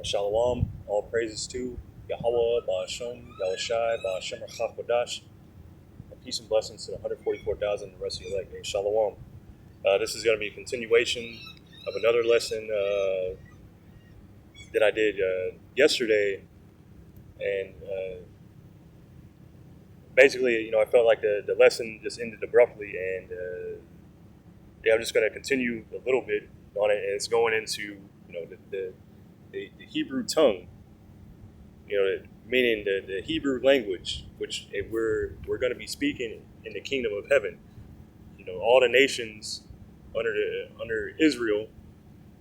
Shalom, all praises to Yahweh, Ba'ashem, Yahushai, Ba'ashem HaKodash, and peace and blessings to the 144,000 the rest of your elect. Hey, Shalom. This is going to be a continuation of another lesson that I did yesterday, and basically, I felt like the lesson just ended abruptly, and yeah, I'm just going to continue a little bit on it, and it's going into, the Hebrew tongue, meaning the Hebrew language, which we're going to be speaking in the kingdom of heaven. All the nations under Israel,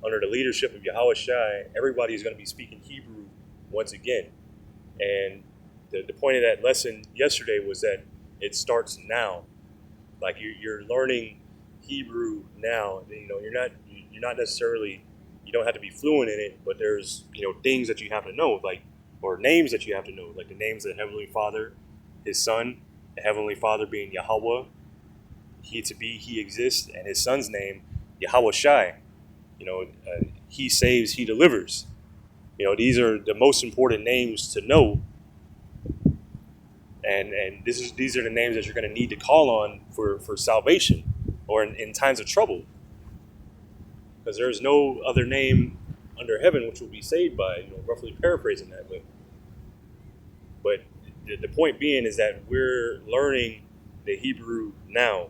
under the leadership of Yahweh Shai, everybody is going to be speaking Hebrew once again. And the point of that lesson yesterday was that it starts now. Like you're learning Hebrew now. You're not necessarily, you don't have to be fluent in it, but there's things that you have to know, or names that you have to know, like the names of the Heavenly Father, His Son, the Heavenly Father being Yahweh, He to be, He exists, and His Son's name Yahweh Shai. He saves, He delivers. These are the most important names to know, and these are the names that you're going to need to call on for salvation, or in times of trouble, because there's no other name under heaven which will be saved by. Roughly paraphrasing that, but the point being is that we're learning the Hebrew now.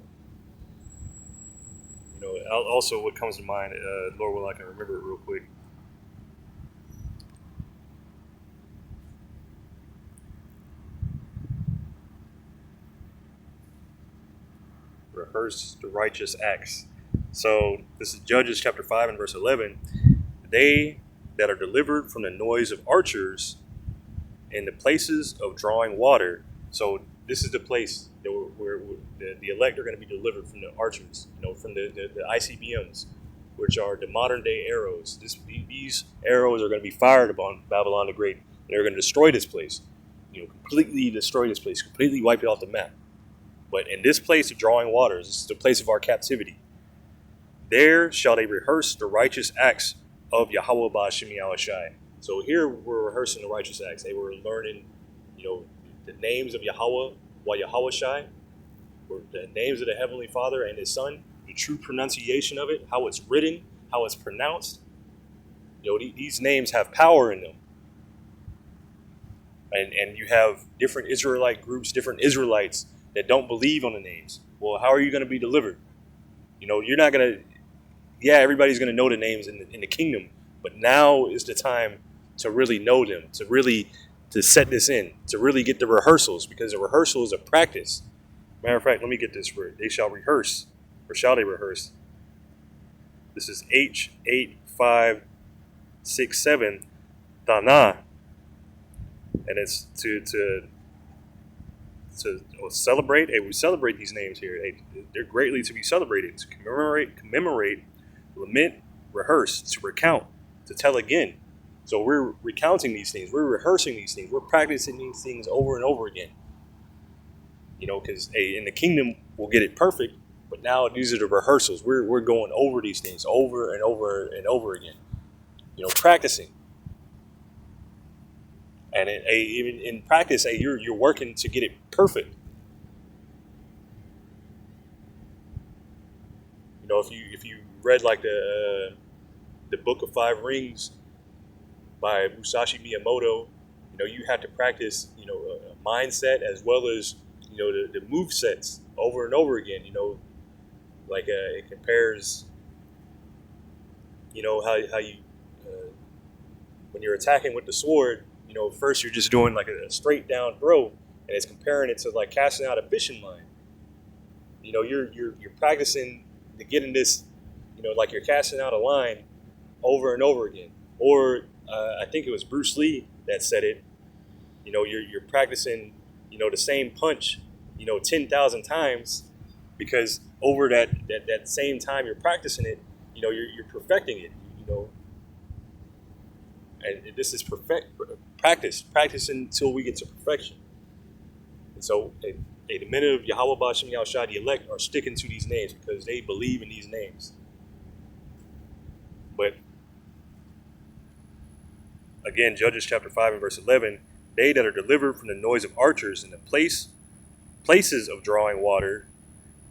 Also, what comes to mind, Lord will, I can remember it real quick. Rehearse the righteous acts. So this is Judges chapter 5 and verse 11. They that are delivered from the noise of archers in the places of drawing water. So this is the place that where the elect are going to be delivered from the archers, from the ICBMs, which are the modern day arrows. These arrows are going to be fired upon Babylon the Great. They're going to destroy this place, completely destroy this place, completely wipe it off the map. But in this place of drawing waters, this is the place of our captivity. There shall they rehearse the righteous acts of Yahweh Ba'ashem Yahushai. So here we're rehearsing the righteous acts. They were learning, the names of Yahweh, Yahweh Shai, or the names of the Heavenly Father and His Son, the true pronunciation of it, how it's written, how it's pronounced. These names have power in them. And you have different Israelite groups, different Israelites that don't believe on the names. Well, how are you going to be delivered? You're not going to, everybody's going to know the names in the kingdom, but now is the time to really know them, to set this in, to really get the rehearsals, because the rehearsal is a practice. Matter of fact, let me get this word. They shall rehearse, or shall they rehearse? This is H8567, Dana, and it's to celebrate. Hey, we celebrate these names here. Hey, they're greatly to be celebrated, to commemorate, lament, rehearse, to recount, to tell again. So we're recounting these things. We're rehearsing these things. We're practicing these things over and over again. Because in the kingdom we'll get it perfect, but now these are the rehearsals. We're going over these things over and over and over again. Practicing. And even in practice, you're working to get it perfect. If you read like the Book of Five Rings by Musashi Miyamoto, you have to practice a mindset as well as the move sets over and over again. It compares how you when you're attacking with the sword. First you're just doing like a straight down throw, and it's comparing it to like casting out a fishing line. You're practicing to get in this, like you're casting out a line over and over again. Or I think it was Bruce Lee that said it. You're practicing, the same punch, 10,000 times, because over that same time you're practicing it, you're perfecting it. And this is practice until we get to perfection. And so the men of Yahweh Ba'ashem Yahushai, the elect, are sticking to these names because they believe in these names. But again, Judges chapter 5 and verse 11, they that are delivered from the noise of archers in the places of drawing water,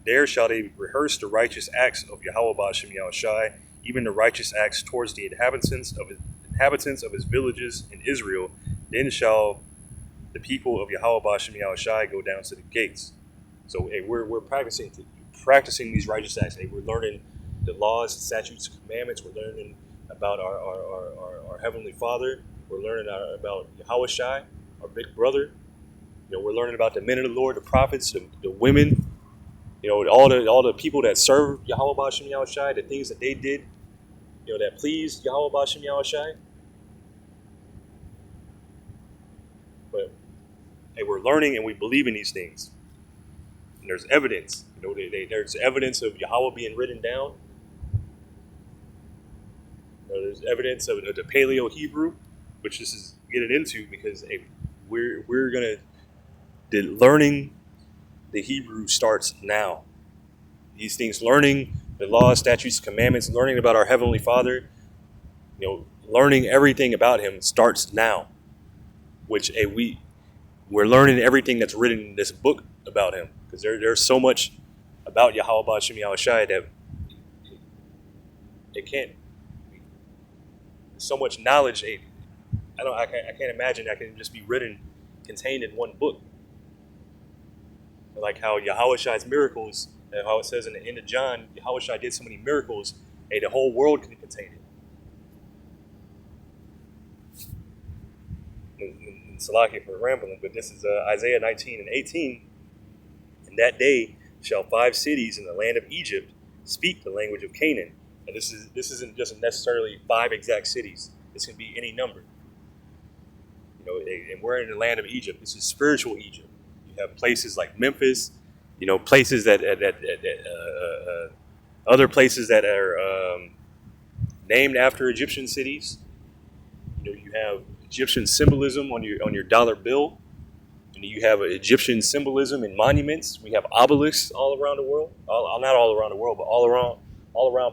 there shall they rehearse the righteous acts of Yahweh Ba'ashem Yahushai, even the righteous acts towards the inhabitants of his villages in Israel. Then shall the people of Yahweh Ba'ashem Yahushai go down to the gates. So hey, we're practicing these righteous acts. Hey, we're learning the laws, statutes, commandments. We're learning about our Heavenly Father. We're learning about Yahushai, our big brother. We're learning about the men of the Lord, the prophets, the women. All the people that serve Yahweh Ba'ashem Yahushai, the things that they did, that pleased Yahweh Ba'ashem Yahushai. But hey, we're learning and we believe in these things. And there's evidence. There's evidence of Yahweh being written down. There's evidence of the Paleo Hebrew, which this is getting into because hey, we're gonna learning the Hebrew starts now. These things, learning the laws, statutes, commandments, learning about our Heavenly Father, learning everything about Him starts now. Which we're learning everything that's written in this book about Him, because there's so much about Yahweh Ba'ashem Yahushai that it can't. So much knowledge. I can't imagine that can just be contained in one book. Like how Yahushai's miracles, and how it says in the end of John, Yahushai did so many miracles, the whole world can contain it. And Salakia for rambling, but this is Isaiah 19 and 18. In that day shall 5 cities in the land of Egypt speak the language of Canaan. And this isn't just necessarily 5 exact cities. This can be any number. And we're in the land of Egypt. This is spiritual Egypt. You have places like Memphis, places that other places that are named after Egyptian cities. You have Egyptian symbolism on your dollar bill, and you have Egyptian symbolism in monuments. We have obelisks all around the world. Not all around the world, but all around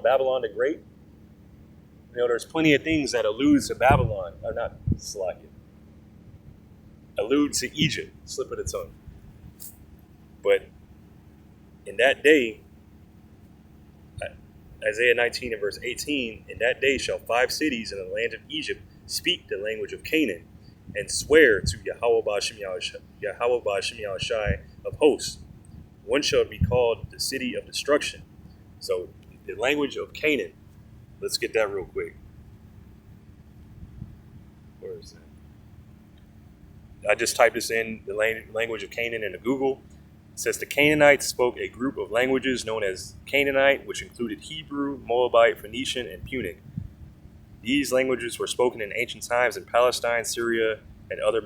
Babylon the Great. There's plenty of things that allude to Babylon, or not Salakia, allude to Egypt. Slip of the tongue. But in that day, Isaiah 19 and verse 18, in that day shall 5 cities in the land of Egypt speak the language of Canaan and swear to Yahweh Ba'ashem Yahushai of hosts. One shall be called the city of destruction. So the language of Canaan. Let's get that real quick. Where is that? I just typed this in, the language of Canaan, into Google. It says the Canaanites spoke a group of languages known as Canaanite, which included Hebrew, Moabite, Phoenician, and Punic. These languages were spoken in ancient times in Palestine, Syria, and other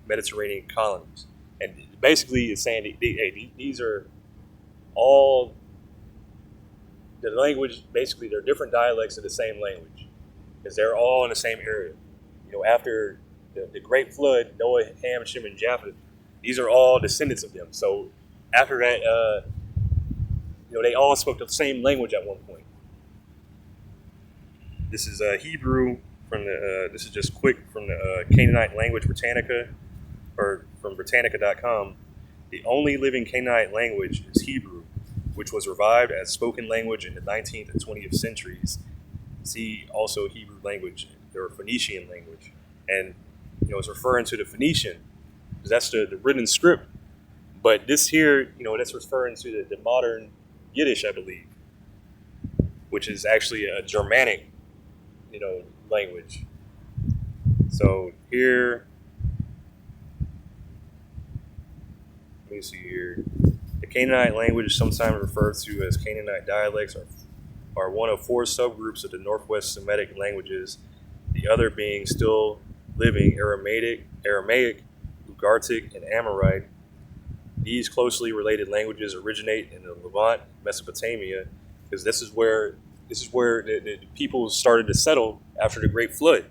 Mediterranean colonies. And basically it's saying these are all the language. Basically, they're different dialects of the same language because they're all in the same area. After the Great Flood, Noah, Ham, Shem, and Japheth, these are all descendants of them. So after that, they all spoke the same language at one point. This is Hebrew from this is just quick from the Canaanite language Britannica, or from Britannica.com. The only living Canaanite language is Hebrew, which was revived as spoken language in the 19th and 20th centuries. See also Hebrew language, or Phoenician language. And, it's referring to the Phoenician, because that's the written script. But this here, that's referring to the modern Yiddish, I believe, which is actually a Germanic, language. So here, let me see here. The Canaanite language is sometimes referred to as Canaanite dialects, are one of 4 subgroups of the Northwest Semitic languages, the other being still living Aramaic, Ugaritic, and Amorite. These closely related languages originate in the Levant, Mesopotamia, because this is where the people started to settle after the Great Flood,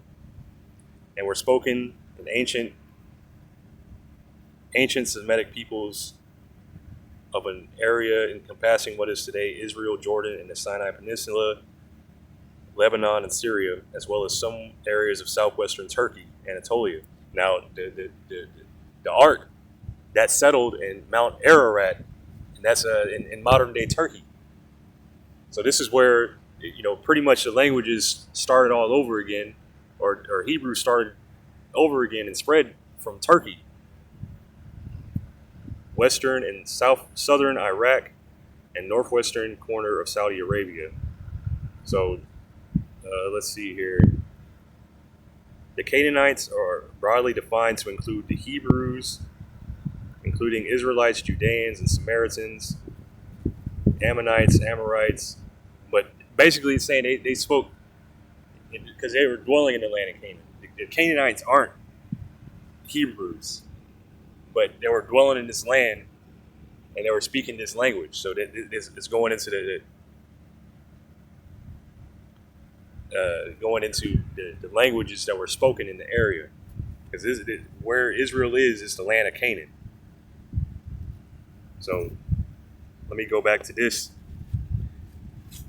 and were spoken in ancient Semitic peoples of an area encompassing what is today Israel, Jordan, and the Sinai Peninsula, Lebanon, and Syria, as well as some areas of southwestern Turkey Anatolia. Now, the ark that settled in Mount Ararat, and that's in modern day Turkey. So this is where pretty much the languages started all over again, or Hebrew started over again and spread from Turkey, western and southern Iraq, and northwestern corner of Saudi Arabia. So let's see here. The Canaanites are broadly defined to include the Hebrews, including Israelites, Judeans, and Samaritans, Ammonites, Amorites. But basically it's saying they spoke because they were dwelling in the land of Canaan. The Canaanites aren't Hebrews, but they were dwelling in this land and they were speaking this language. So it's going into the languages that were spoken in the area, because where Israel is the land of Canaan. So let me go back to this.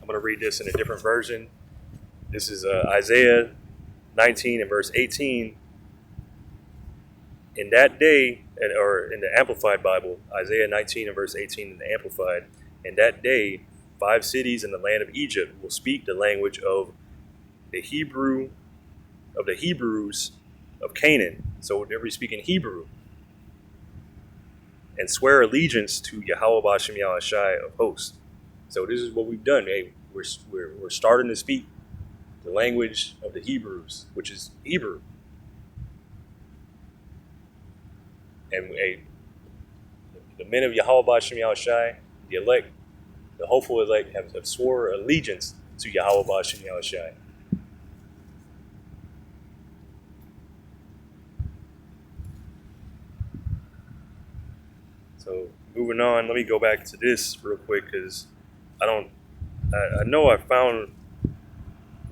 I'm going to read this in a different version. This is Isaiah 19 and verse 18. In that day, or in the Amplified Bible, Isaiah 19 and verse 18 in the Amplified, in that day, 5 cities in the land of Egypt will speak the language of the Hebrews of Canaan. So they'll be speaking Hebrew and swear allegiance to Yahweh B'Shem Yahushai of hosts. So this is what we've done. Hey, we're starting to speak the language of the Hebrews, which is Hebrew. And the men of Yahweh B'Shem Yahushai, the elect, the hopeful elect, have swore allegiance to Yahweh B'Shem Yahushai. So moving on, let me go back to this real quick because I know I found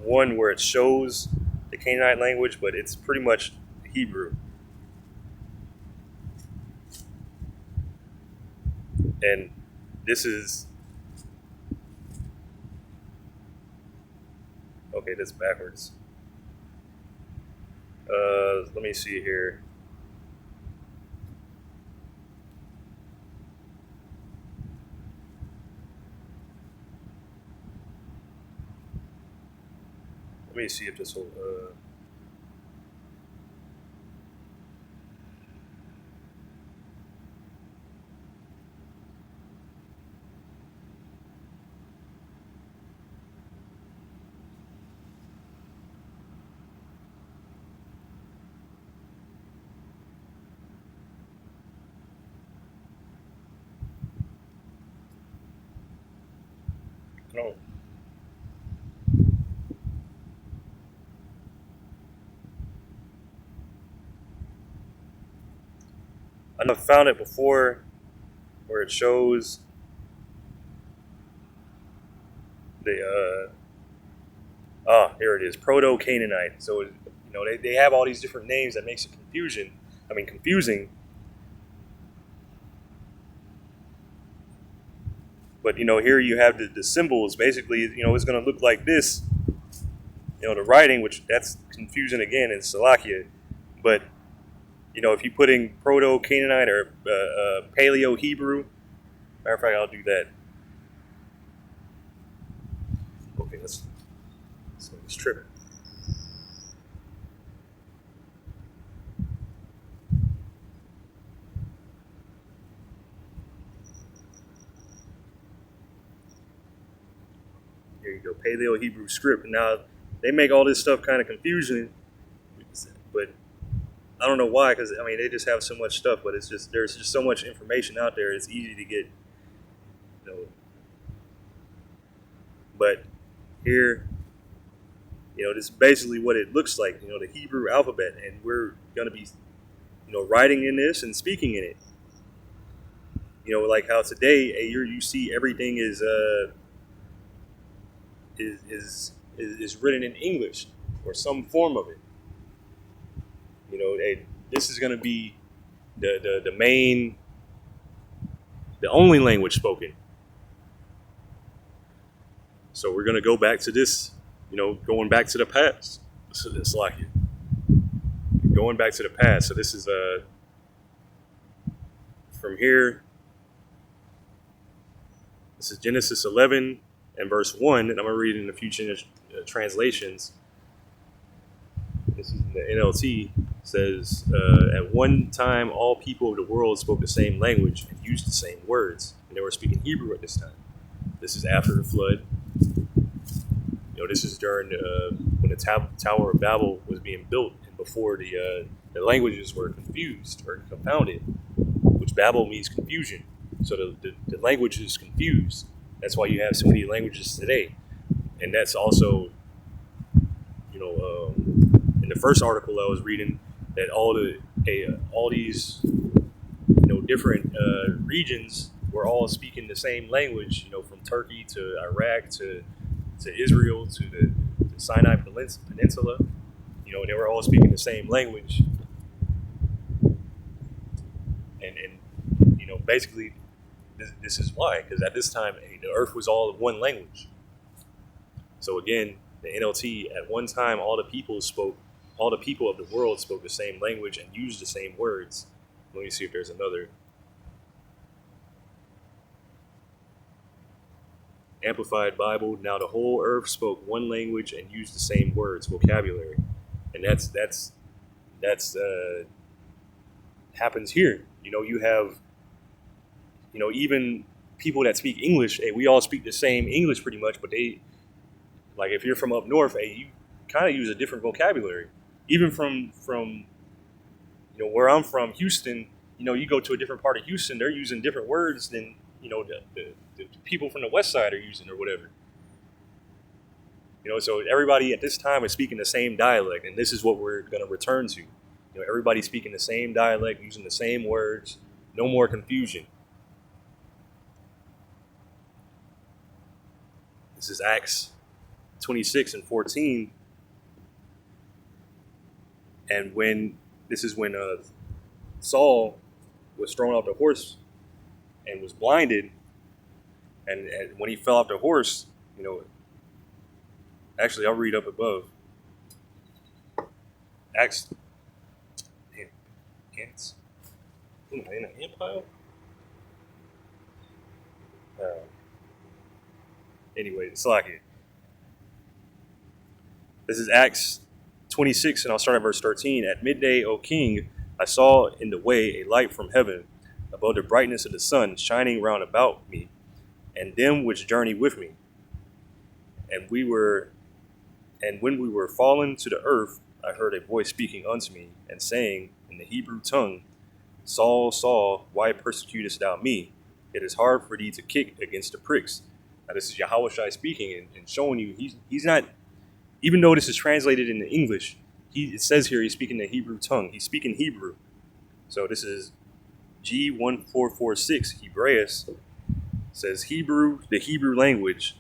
one where it shows the Canaanite language, but it's pretty much Hebrew. And this is, okay, that's backwards. Let me see here. Let me see if this will. No. I've found it before where it shows the here it is, Proto-Canaanite. So they have all these different names that makes it confusing. But here you have the symbols. Basically, it's going to look like this. The writing, which that's confusing again in Salakia. But if you put in Proto-Canaanite or Paleo-Hebrew, matter of fact, I'll do that. Okay, let's tripping. Here you go, Paleo-Hebrew script. Now, they make all this stuff kind of confusing, but I don't know why, because they just have so much stuff, but there's just so much information out there. It's easy to get, But here, this is basically what it looks like. The Hebrew alphabet, and we're going to be, writing in this and speaking in it. Like how today you see everything is written in English or some form of it. This is going to be the main, the only language spoken. So we're going to go back to this, going back to the past. It's like it. going back to the past. So this is from here. This is Genesis 11 and verse 1, and I'm going to read in a few translations. This is the NLT. Says, at one time, all people of the world spoke the same language and used the same words, and they were speaking Hebrew at this time. This is after the flood. This is during when the Tower of Babel was being built, and before the languages were confused or confounded, which Babel means confusion. So the language is confused. That's why you have so many languages today, and that's also, in the first article I was reading, that all these different regions were all speaking the same language, from Turkey to Iraq to Israel to the Sinai Peninsula, they were all speaking the same language, and basically this is why, because at this time the earth was all one language. So again, the NLT, at one time all the people of the world spoke the same language and used the same words. Let me see if there's another. Amplified Bible. Now the whole earth spoke one language and used the same words, vocabulary, and that's happens here. You have even people that speak English. Hey, we all speak the same English pretty much, but they, like, if you're from up north, hey, you kind of use a different vocabulary. Even from where I'm from, Houston, you go to a different part of Houston, they're using different words than the people from the west side are using or whatever. So everybody at this time is speaking the same dialect, and this is what we're going to return to. Everybody speaking the same dialect, using the same words, no more confusion. This is Acts 26 and 14. And when Saul was thrown off the horse and was blinded, and when he fell off the horse, actually I'll read up above. Acts, ants in an ant pile. Anyway, it's like it. This is Acts 26, and I'll start at verse 13. At midday, O king, I saw in the way a light from heaven, above the brightness of the sun, shining round about me, and them which journey with me. And when we were fallen to the earth, I heard a voice speaking unto me, and saying in the Hebrew tongue, Saul, Saul, why persecutest thou me? It is hard for thee to kick against the pricks. Now this is Yahushua speaking and showing you he's not. Even though this is translated into English, it says here he's speaking the Hebrew tongue. He's speaking Hebrew. So this is G1446, Hebraeus, says Hebrew, the Hebrew language.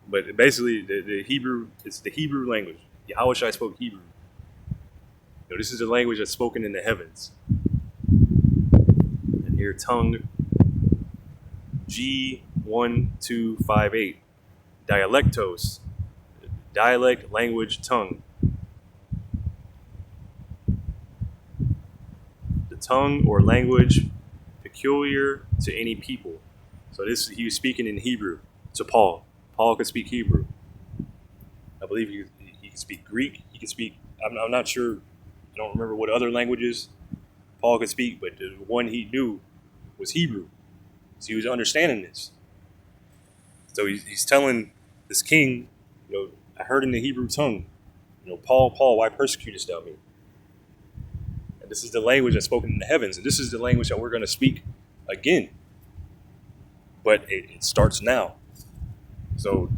But basically, the Hebrew, it's the Hebrew language. Yahushua spoke Hebrew. This is the language that's spoken in the heavens. And here, tongue, G1258, dialectos, dialect, language, tongue. The tongue or language peculiar to any people. So he was speaking in Hebrew to Paul. Paul could speak Hebrew. I believe he could speak Greek. He could speak, I'm not sure, I don't remember what other languages Paul could speak, but the one he knew was Hebrew. So he was understanding this. So he's telling this king, I heard in the Hebrew tongue, Paul, why persecutest thou me? And this is the language that's spoken in the heavens. And this is the language that we're going to speak again. But it starts now. So,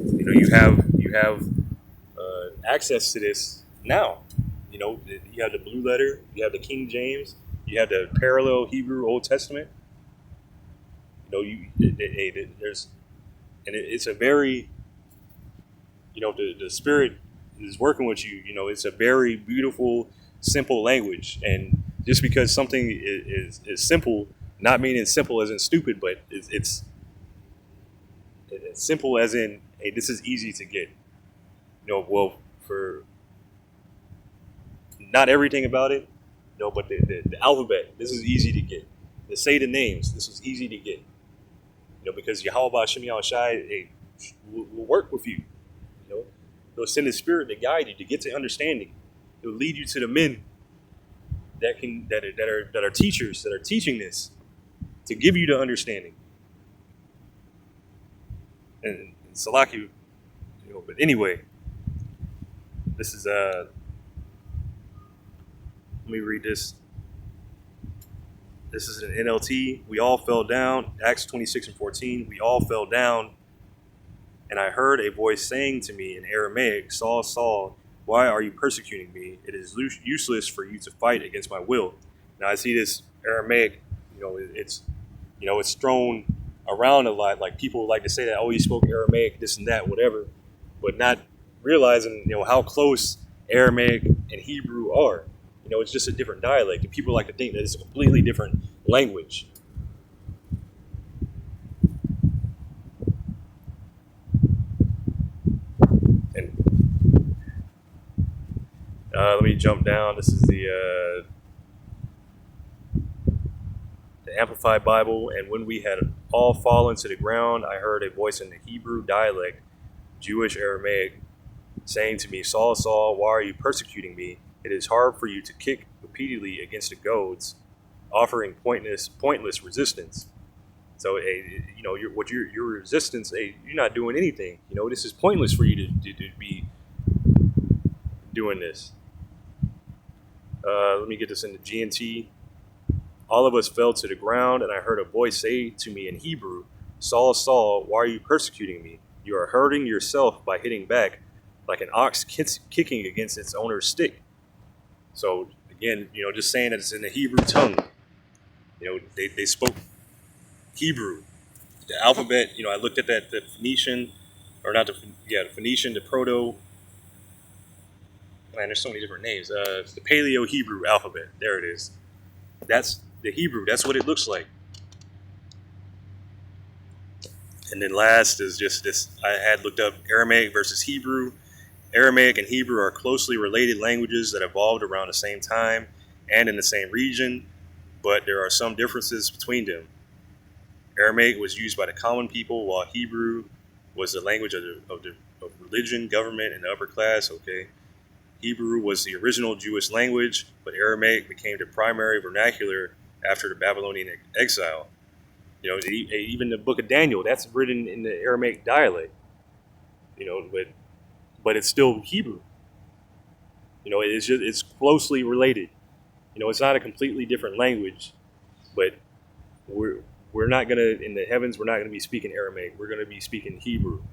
you have access to this now. You have the blue letter, you have the King James, you have the parallel Hebrew Old Testament. It's a very, the Spirit is working with you. It's a very beautiful, simple language. And just because something is simple, not meaning simple as in stupid, but it's As simple as in, hey, this is easy to get. Well, for not everything about it, but the alphabet, this is easy to get. To say the names, this was easy to get. Because Yahweh Shem Yahweh Shai, hey, will work with you. He'll send His Spirit to guide you to get to understanding. He'll lead you to the men that are teachers, that are teaching this, to give you the understanding. And Salaki, but anyway, this is let me read this. This is an NLT. We all fell down. Acts 26:14. We all fell down, and I heard a voice saying to me in Aramaic, Saul, Saul, why are you persecuting me? It is useless for you to fight against my will. Now I see this Aramaic, it's thrown around a lot. Like people like to say that, oh, he spoke Aramaic, this and that, whatever, but not realizing, how close Aramaic and Hebrew are. It's just a different dialect. And people like to think that it's a completely different language. And let me jump down. This is the Amplified Bible. And when we had all fallen to the ground, I heard a voice in the Hebrew dialect, Jewish Aramaic, saying to me, Saul, Saul, why are you persecuting me? It is hard for you to kick repeatedly against the goads, offering pointless resistance. So, your resistance, you're not doing anything. This is pointless for you to be doing this. Let me get this into GNT. All of us fell to the ground, and I heard a voice say to me in Hebrew, Saul, Saul, why are you persecuting me? You are hurting yourself by hitting back like an ox kicking against its owner's stick. So again, just saying that it's in the Hebrew tongue. They spoke Hebrew. The alphabet, I looked at that, the Phoenician, or not the Phoenician, the Proto. Man, there's so many different names. The Paleo Hebrew alphabet. There it is. That's the Hebrew. That's what it looks like. And then last is just this. I had looked up Aramaic versus Hebrew. Aramaic and Hebrew are closely related languages that evolved around the same time and in the same region, but there are some differences between them. Aramaic was used by the common people, while Hebrew was the language of religion, government, and the upper class. Okay, Hebrew was the original Jewish language, but Aramaic became the primary vernacular after the Babylonian exile. Even the book of Daniel, that's written in the Aramaic dialect. But it's still Hebrew. It's closely related. It's not a completely different language, but we're not gonna, in the heavens, we're not gonna be speaking Aramaic. We're gonna be speaking Hebrew.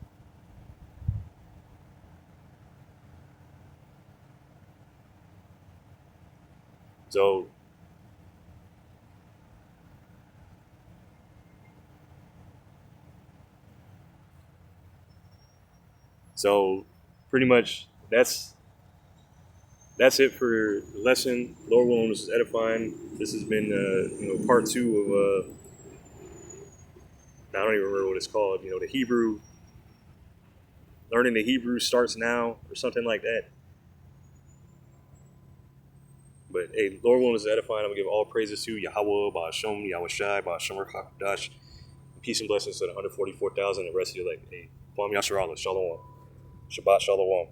So pretty much that's it for the lesson. Lord willing, this is edifying. This has been part 2 of I don't even remember what it's called. The Hebrew, learning the Hebrew starts now or something like that. But hey, Lord willing, this is edifying. I'm gonna give all praises to Yahweh, Ba'ashem, Yahweh Shai, Ba'ashem Rakakadash. Peace and blessings to the 144,000 and the rest of you. Hey, Kwam Yasharallah, Shalom. Shabbat Shalom.